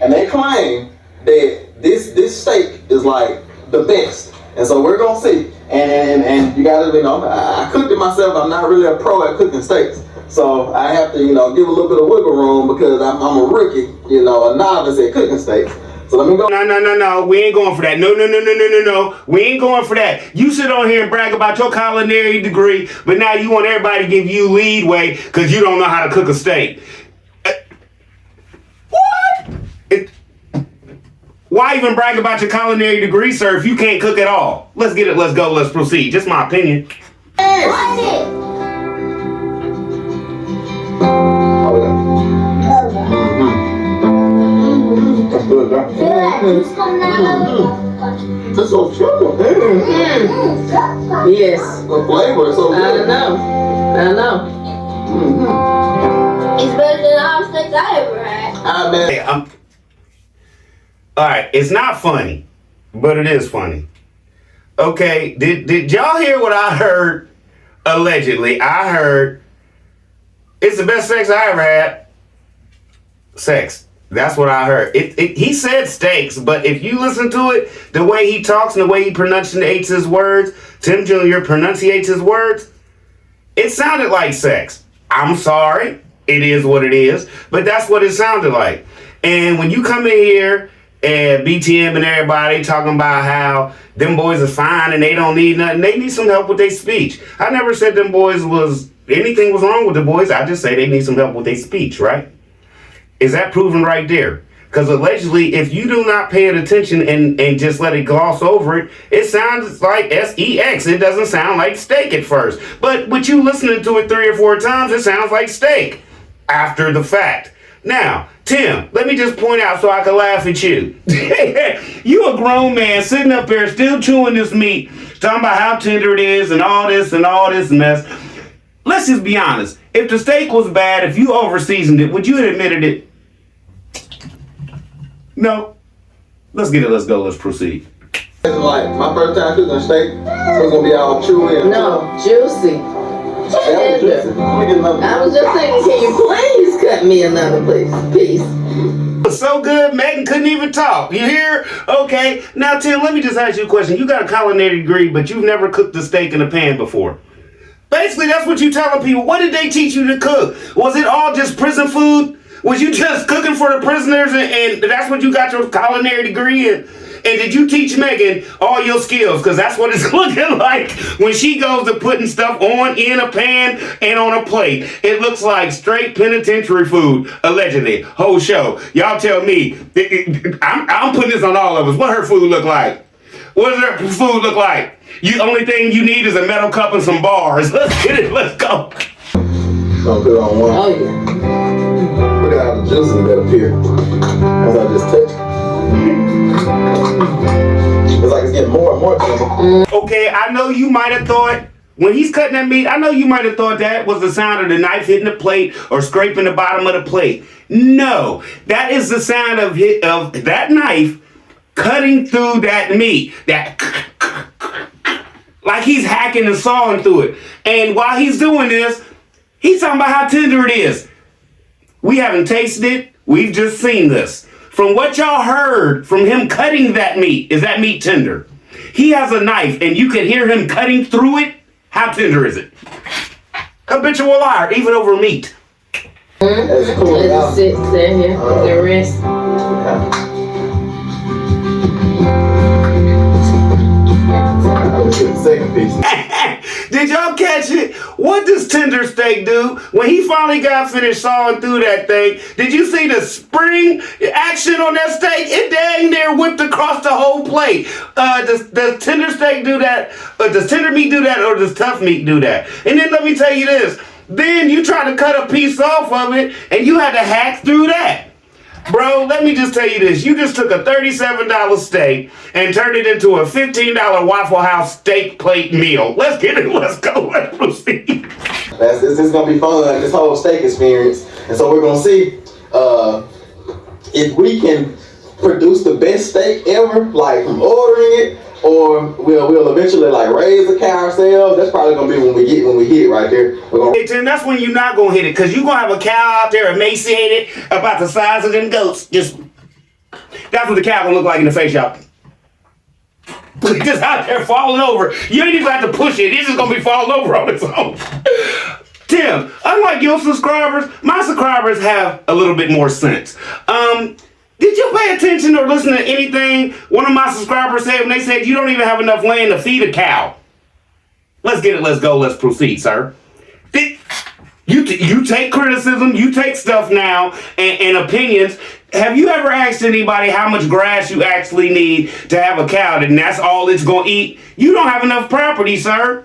And they claim that this steak is like the best. And so we're gonna see. And you gotta, I cooked it myself. I'm not really a pro at cooking steaks. So I have to, give a little bit of wiggle room because I'm a rookie, a novice at cooking steaks. So let me go. No. We ain't going for that. No. We ain't going for that. You sit on here and brag about your culinary degree, but now you want everybody to give you leadway because you don't know how to cook a steak. What? Why even brag about your culinary degree, sir, if you can't cook at all? Let's get it. Let's go. Let's proceed. Just my opinion. That's good, bro. That's so true. Yes. The flavor is so good. I know. It's better than all steaks I ever had. I bet. Hey, all right, it's not funny, but it is funny. Okay, did y'all hear what I heard? Allegedly, I heard it's the best sex I ever had. Sex. That's what I heard. He said steaks, but if you listen to it, the way he talks and the way he pronunciates his words, Tim Jr. pronunciates his words, it sounded like sex. I'm sorry. It is what it is. But that's what it sounded like. And when you come in here and BTM and everybody talking about how them boys are fine and they don't need nothing, they need some help with their speech. I never said them boys anything was wrong with the boys. I just say they need some help with their speech, right? Is that proven right there? Because allegedly, if you do not pay attention and just let it gloss over it, it sounds like sex. It doesn't sound like steak at first. But with you listening to it 3 or 4 times, it sounds like steak after the fact. Now, Tim, let me just point out so I can laugh at you. You a grown man sitting up there still chewing this meat, talking about how tender it is and all this mess. Let's just be honest. If the steak was bad, if you over-seasoned it, would you have admitted it? No. Let's get it. Let's go. Let's proceed. It's like my first time cooking steak, so it's gonna be all chewy. No, juicy. Let me get another. I was just saying, can you please cut me another piece? It was so good, Megan couldn't even talk. You hear? Okay. Now, Tim, let me just ask you a question. You got a culinary degree, but you've never cooked a steak in a pan before. Basically, that's what you telling people. What did they teach you to cook? Was it all just prison food? Was you just cooking for the prisoners and that's what you got your culinary degree in? And did you teach Megan all your skills? Because that's what it's looking like when she goes to putting stuff on in a pan and on a plate. It looks like straight penitentiary food, allegedly. Whole show. Y'all tell me. I'm putting this on all of us. What her food look like? What does her food look like? Only thing you need is a metal cup and some bars. Let's get it. Let's go. Don't put it on one. Oh yeah. Look at all the juices that appear. As I just touch it. It's like it's getting more and more tender. Okay, I know you might have thought, when he's cutting that meat, I know you might have thought that was the sound of the knife hitting the plate or scraping the bottom of the plate. No, that is the sound of that knife cutting through that meat. That like he's hacking and sawing through it. And while he's doing this, he's talking about how tender it is. We haven't tasted it. We've just seen this. From what y'all heard from him cutting that meat, is that meat tender? He has a knife and you can hear him cutting through it. How tender is it? Habitual liar, even over meat. That's cool. It sits there here, the rest. I would get the second piece. Did y'all catch it? What does tender steak do? When he finally got finished sawing through that thing, did you see the spring action on that steak? It dang near whipped across the whole plate. Does tender steak do that? Does tender meat do that, or does tough meat do that? And then let me tell you this. Then you try to cut a piece off of it, and you had to hack through that. Bro, let me just tell you this. You just took a $37 steak and turned it into a $15 Waffle House steak plate meal. Let's get it. Let's go. Let's proceed. This is going to be fun, this whole steak experience. And so we're going to see if we can produce the best steak ever, like from ordering it, or we'll eventually like raise the cow ourselves. That's probably gonna be when we hit right there. Hey Tim, that's when you're not gonna hit it, because you're gonna have a cow out there emaciated about the size of them goats. That's what the cow gonna look like in the face, y'all. Just out there falling over. You ain't even have to push it. It's just gonna be falling over on its own. Tim, unlike your subscribers, my subscribers have a little bit more sense. Did you pay attention or listen to anything one of my subscribers said when they said you don't even have enough land to feed a cow? Let's get it, let's go, let's proceed, sir. You take criticism, you take stuff now and opinions. Have you ever asked anybody how much grass you actually need to have a cow and that's all it's going to eat? You don't have enough property, sir.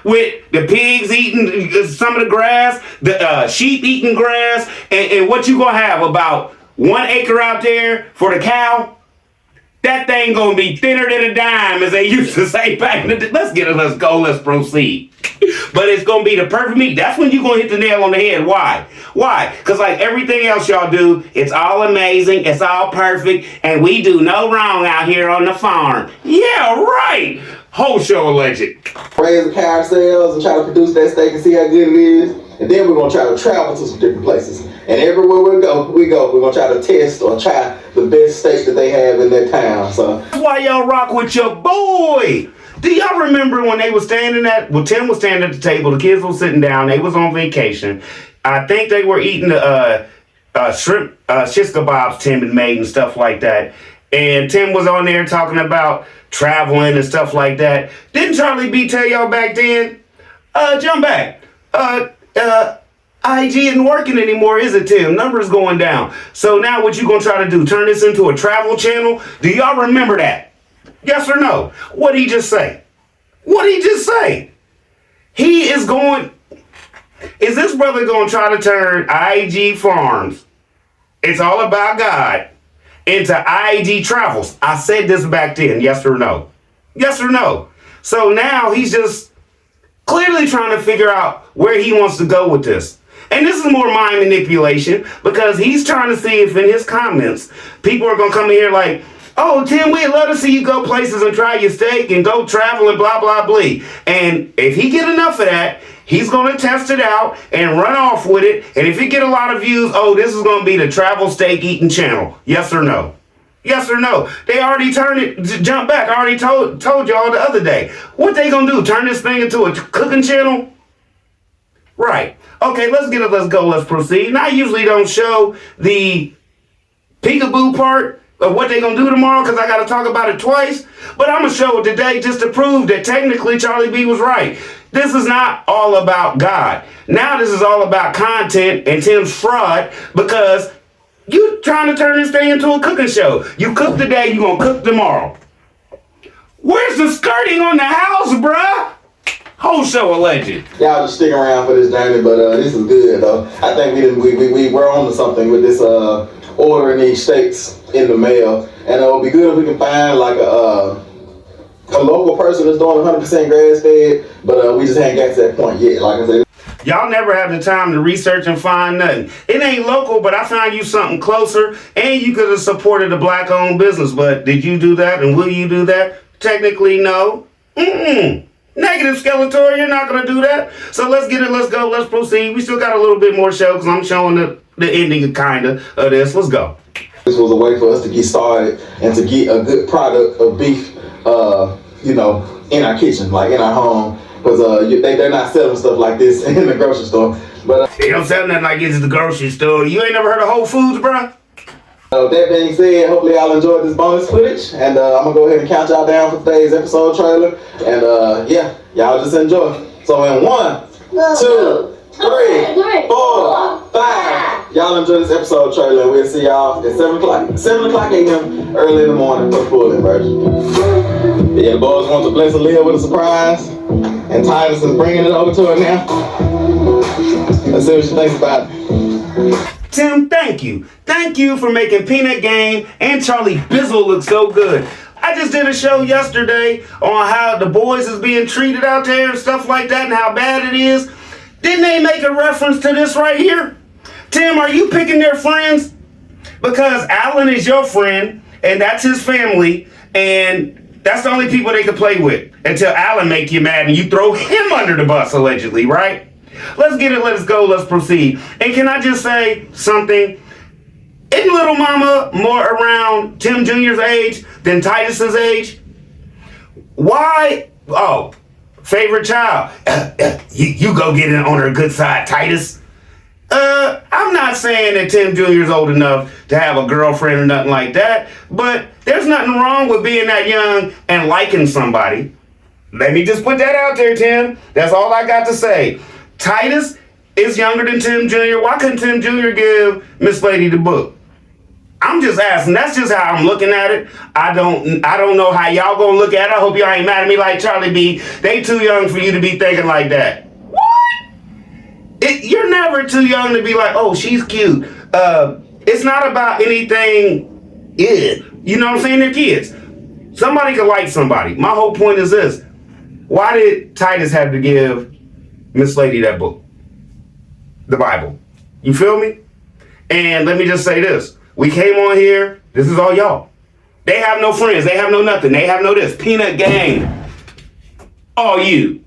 With the pigs eating some of the grass, the sheep eating grass, and what you going to have, about 1 acre out there for the cow? That thing gonna be thinner than a dime, as they used to say back in the day. Let's get it, let's go, let's proceed. But it's gonna be the perfect meat. That's when you're gonna hit the nail on the head. Why? Because like everything else y'all do, it's all amazing, it's all perfect, and we do no wrong out here on the farm. Yeah, right. Whole show alleged. Raise the cow ourselves and try to produce that steak and see how good it is. And then we're gonna try to travel to some different places. And everywhere we go, we're gonna try to test or try the best steak that they have in their town. So that's why y'all rock with your boy. Do y'all remember when they was standing Tim was standing at the table, the kids were sitting down, they was on vacation. I think they were eating the shrimp shish kebabs Tim had made and stuff like that. And Tim was on there talking about traveling and stuff like that. Didn't Charlie B tell y'all back then? Jump back. IG isn't working anymore, is it, Tim? Numbers going down. So now what you gonna try to do? Turn this into a travel channel? Do y'all remember that? Yes or no? What'd he just say? Is this brother gonna try to turn IG Farms, it's all about God, into IG Travels? I said this back then, yes or no? Yes or no? So now he's just clearly trying to figure out where he wants to go with this. And this is more mind manipulation, because he's trying to see if in his comments, people are going to come in here like, oh, Tim, we'd love to see you go places and try your steak and go travel and blah, blah, blah. And if he get enough of that, he's going to test it out and run off with it. And if he get a lot of views, oh, this is going to be the travel steak eating channel. Yes or no? Yes or no? They already turned it, jump back, I already told y'all the other day. What they going to do, turn this thing into a cooking channel? Right. Okay, let's get it. Let's go. Let's proceed. And I usually don't show the peekaboo part of what they're going to do tomorrow because I got to talk about it twice. But I'm going to show it today just to prove that technically Charlie B was right. This is not all about God. Now this is all about content and Tim's fraud because you trying to turn this thing into a cooking show. You cook today, you going to cook tomorrow. Where's the skirting on the house, bruh? Whole show alleged. Y'all just stick around for this journey, but this is good though. I think we were on to something with this ordering these steaks in the mail, and it would be good if we can find like a local person that's doing 100% grass fed, but we just haven't got to that point yet. Like I said, y'all never have the time to research and find nothing. It ain't local, but I found you something closer, and you could have supported a black-owned business. But did you do that, and will you do that? Technically, no. Negative, Skeletor, you're not going to do that. So let's get it, let's go, let's proceed. We still got a little bit more show because I'm showing the ending kind of this. Let's go. this was a way for us to get started and to get a good product of beef, in our kitchen, like in our home. Because they're not selling stuff like this in the grocery store. But they don't sell nothing like this at the grocery store. You ain't never heard of Whole Foods, bruh? With that being said, hopefully y'all enjoyed this bonus footage, and I'm gonna go ahead and count y'all down for today's episode trailer, and y'all just enjoy. So in 1, 2, 3, 4, 5, y'all enjoy this episode trailer, and we'll see y'all at 7 o'clock a.m. early in the morning for the full version. Yeah, the boys want to bless Aaliyah with a surprise, and Titus is bringing it over to her now. Let's see what she thinks about it. Tim, thank you. Thank you for making Peanut Game and Charlie Bizzle look so good. I just did a show yesterday on how the boys is being treated out there and stuff like that and how bad it is. Didn't they make a reference to this right here? Tim, are you picking their friends? Because Alan is your friend and that's his family and that's the only people they can play with until Alan make you mad and you throw him under the bus allegedly, right? Let's get it, let's go, let's proceed. And can I just say something? Isn't Little Mama more around Tim Jr.'s age than Titus's age? Why? Oh, favorite child. You go get it on her good side, Titus. I'm not saying that Tim Jr. is old enough to have a girlfriend or nothing like that, but there's nothing wrong with being that young and liking somebody. Let me just put that out there, Tim. That's all I got to say. Titus is younger than Tim Jr. Why couldn't Tim Jr. give Miss Lady the book? I'm just asking. That's just how I'm looking at it. I don't know how y'all gonna look at it. I hope y'all ain't mad at me like Charlie B. They too young for you to be thinking like that. What? You're never too young to be like, oh, she's cute. It's not about anything. You know what I'm saying? They're kids. Somebody can like somebody. My whole point is this. Why did Titus have to give Miss Lady that book? The Bible. You feel me? And let me just say this. We came on here. This is all y'all. They have no friends. They have no nothing. They have no this. Peanut Gang. All you.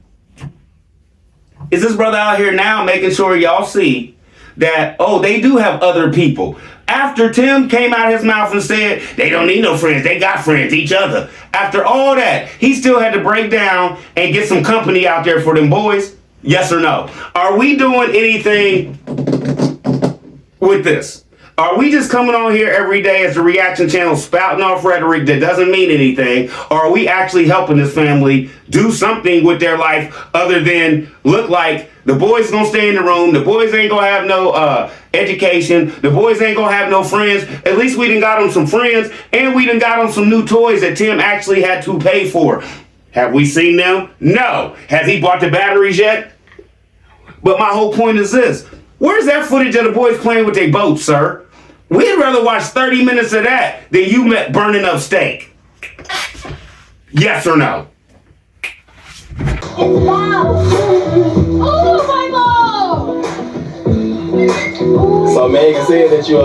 Is this brother out here now making sure y'all see that, oh, they do have other people. After Tim came out his mouth and said, they don't need no friends. They got friends, each other. After all that, he still had to break down and get some company out there for them boys. Yes or no? Are we doing anything with this? Are we just coming on here every day as a reaction channel spouting off rhetoric that doesn't mean anything? Or are we actually helping this family do something with their life other than look like the boys gonna stay in the room, the boys ain't gonna have no education, the boys ain't gonna have no friends. At least we done got them some friends and we done got them some new toys that Tim actually had to pay for. Have we seen them? No. Has he bought the batteries yet? But my whole point is this. Where's that footage of the boys playing with their boats, sir? We'd rather watch 30 minutes of that than you burning up steak. Yes or no? It's loud. Oh my God! So Megan said that you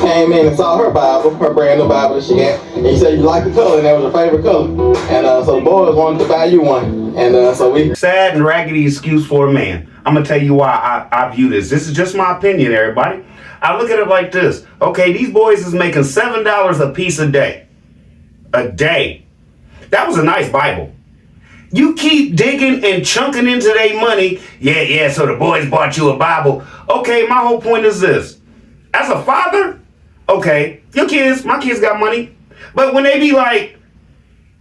came in and saw her Bible, her brand new Bible that she got, and you said you liked the color and that was your favorite color. And so the boys wanted to buy you one. And so we... Sad and raggedy excuse for a man. I'm going to tell you why I view this. This is just my opinion, everybody. I look at it like this. Okay, these boys is making $7 a piece a day. A day. That was a nice Bible. You keep digging and chunking into their money. Yeah, so the boys bought you a Bible. Okay, my whole point is this. As a father, okay, my kids got money. But when they be like,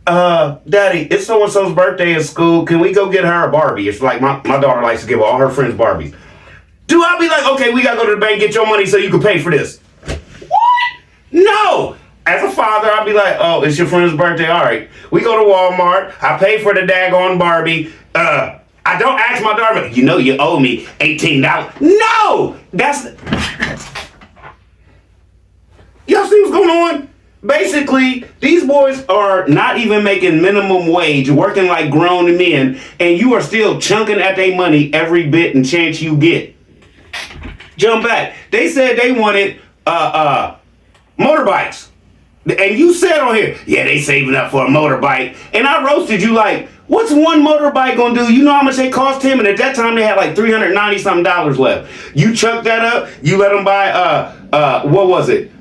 Daddy, it's so-and-so's birthday at school. Can we go get her a Barbie? It's like my daughter likes to give all her friends Barbies. Do I be like, okay, we got to go to the bank, get your money so you can pay for this? What? No. As a father, I'd be like, oh, it's your friend's birthday. All right. We go to Walmart. I pay for the daggone Barbie. I don't ask my daughter, you know you owe me $18. No! Y'all see what's going on? Basically, these boys are not even making minimum wage, working like grown men, and you are still chunking at their money every bit and chance you get. Jump back. They said they wanted motorbikes. And you said on here, yeah, they saving up for a motorbike. And I roasted you like, what's one motorbike gonna do? You know how much they cost him? And at that time they had like $390 something left. You chucked that up, you let them buy what was it?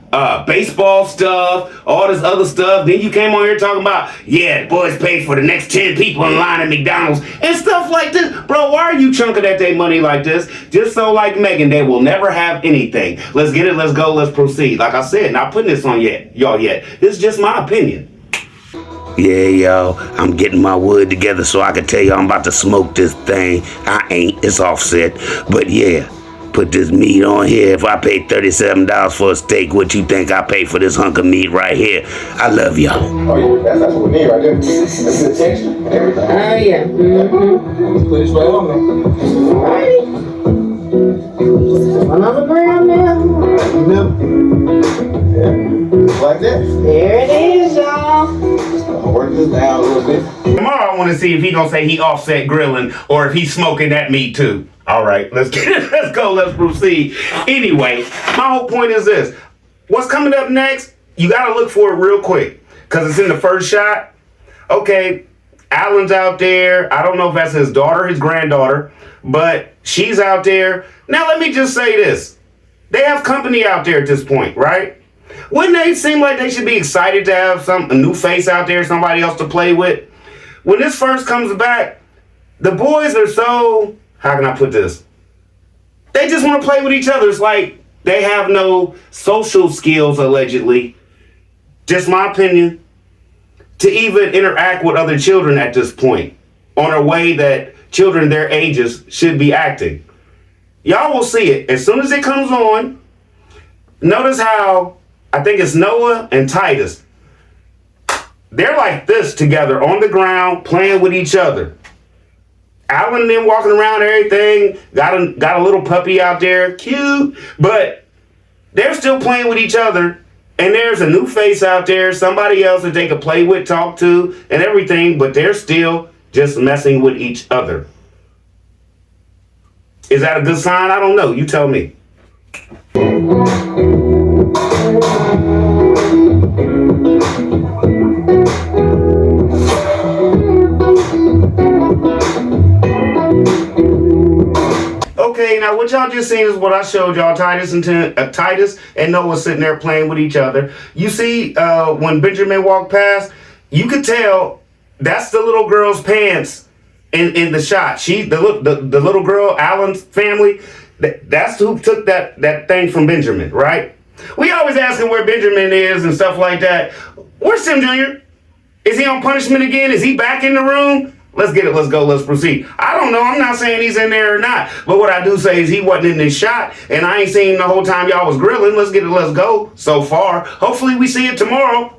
Baseball stuff, all this other stuff. Then you came on here talking about, yeah, the boys paid for the next 10 people in line at McDonald's and stuff like this. Bro, why are you chunking at their money like this? Just so like Megan, they will never have anything. Let's get it, let's go, let's proceed. Like I said, not putting this on y'all yet. This is just my opinion. Yeah, y'all, I'm getting my wood together so I can tell you I'm about to smoke this thing. I ain't, it's offset. But yeah. Put this meat on here. If I pay $37 for a steak, what you think I pay for this hunk of meat right here? I love y'all. Oh, yeah, that's what we need right there. That's the texture and everything. Oh, yeah. Let's put this right on there. Alrighty. One on the ground now. Yeah, just like that. There it is, y'all. I'll work this down a little bit. Tomorrow I want to see if he gonna say he offset grilling or if he's smoking that meat too. All right, let's get it. Let's go. Let's proceed. Anyway, my whole point is this. What's coming up next, you got to look for it real quick because it's in the first shot. Okay, Alan's out there. I don't know if that's his daughter, his granddaughter, but she's out there. Now, let me just say this. They have company out there at this point, right? Wouldn't they seem like they should be excited to have a new face out there, somebody else to play with? When this first comes back, the boys are so... How can I put this? They just want to play with each other. It's like they have no social skills, allegedly. Just my opinion. To even interact with other children at this point on a way that children their ages should be acting. Y'all will see it. As soon as it comes on, notice how, I think it's Noah and Titus. They're like this together on the ground, playing with each other. Alan and them walking around everything, got a little puppy out there, cute, but they're still playing with each other, and there's a new face out there, somebody else that they could play with, talk to, and everything, but they're still just messing with each other. Is that a good sign? I don't know. You tell me. Okay, now what y'all just seen is what I showed y'all. Titus and Noah sitting there playing with each other. You see, when Benjamin walked past, you could tell that's the little girl's pants in the shot. The little girl, Alan's family. That's who took that thing from Benjamin, right? We always ask him where Benjamin is and stuff like that. Where's Tim Jr.? Is he on punishment again? Is he back in the room? Let's get it. Let's go. Let's proceed. I don't know. I'm not saying he's in there or not. But what I do say is he wasn't in this shot. And I ain't seen him the whole time y'all was grilling. Let's get it. Let's go. So far. Hopefully we see it tomorrow.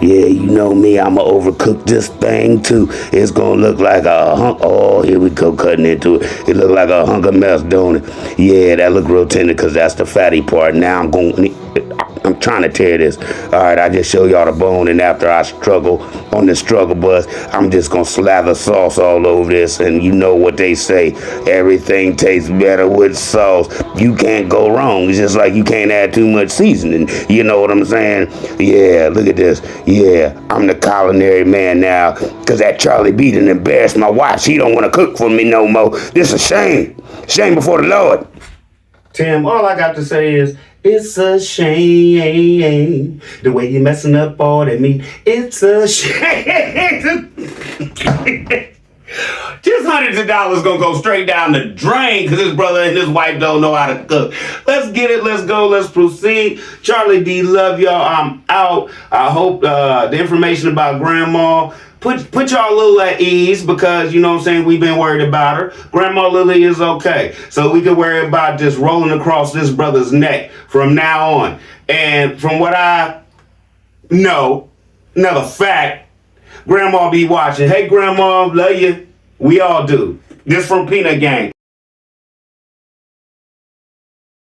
Yeah, you know me, I'ma overcook this thing too. It's gonna look like a hunk. Oh, here we go, cutting into it. It look like a hunk of mess, don't it? Yeah, that look real tender because that's the fatty part. Now I'm trying to tear this. All right, I just show y'all the bone, and after I struggle on the struggle bus, I'm just gonna slather sauce all over this. And you know what they say, everything tastes better with sauce. You can't go wrong. It's just like you can't add too much seasoning. You know what I'm saying? Yeah, look at this. Yeah, I'm the culinary man now, because that Charlie B done embarrassed my wife. She don't want to cook for me no more. This is a shame. Shame before the Lord. Tim, all I got to say is, it's a shame the way you're messing up all that meat. It's a shame. Just hundreds of dollars gonna go straight down the drain because his brother and his wife don't know how to cook. Let's get it. Let's go. Let's proceed. Charlie D, love y'all. I'm out. I hope the information about grandma put y'all a little at ease because, you know what I'm saying, we've been worried about her. Grandma Lily is okay. So we can worry about just rolling across this brother's neck from now on. And from what I know, another fact, Grandma be watching. Hey, Grandma, love you. We all do. This from Peanut Gang.